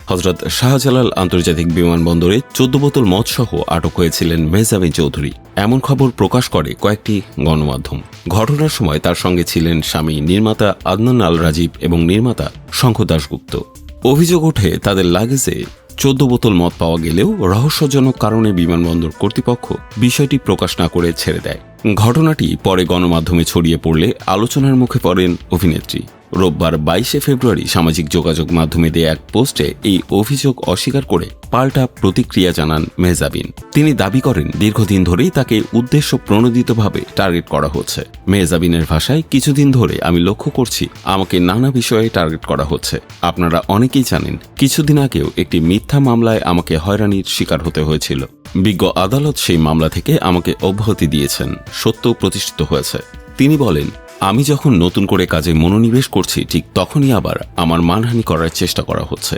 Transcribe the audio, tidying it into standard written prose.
হযরত শাহজালাল আন্তর্জাতিক বিমানবন্দরে ১৪ বোতল মদসহ আটক হয়েছিলেন মেহজাবিন চৌধুরী, এমন খবর প্রকাশ করে কয়েকটি গণমাধ্যম। ঘটনার সময় তার সঙ্গে ছিলেন স্বামী নির্মাতা আদনান আল রাজীব এবং নির্মাতা শঙ্খ দাশগুপ্ত। অভিযোগ ওঠে তাদের লাগেজে ১৪ বোতল মদ পাওয়া গেলেও রহস্যজনক কারণে বিমানবন্দর কর্তৃপক্ষ বিষয়টি প্রকাশ না করে ছেড়ে দেয়। ঘটনাটি পরে গণমাধ্যমে ছড়িয়ে পড়লে আলোচনার মুখে পড়েন অভিনেত্রী। রোববার ২২ ফেব্রুয়ারি সামাজিক যোগাযোগ মাধ্যমে দেয়া এক পোস্টে এই অভিযোগ অস্বীকার করে পাল্টা প্রতিক্রিয়া জানান মেহজাবিন। তিনি দাবি করেন দীর্ঘদিন ধরেই তাকে উদ্দেশ্য প্রণোদিতভাবে টার্গেট করা হচ্ছে। মেহজাবিনের ভাষায়, কিছুদিন ধরে আমি লক্ষ্য করছি আমাকে নানা বিষয়ে টার্গেট করা হচ্ছে। আপনারা অনেকেই জানেন, কিছুদিন আগেও একটি মিথ্যা মামলায় আমাকে হয়রানির শিকার হতে হয়েছিল। বিজ্ঞ আদালত সেই মামলা থেকে আমাকে অব্যাহতি দিয়েছেন, সত্য প্রতিষ্ঠিত হয়েছে। তিনি বলেন, আমি যখন নতুন করে কাজে মনোনিবেশ করছি ঠিক তখনই আবার আমার মানহানি করার চেষ্টা করা হচ্ছে।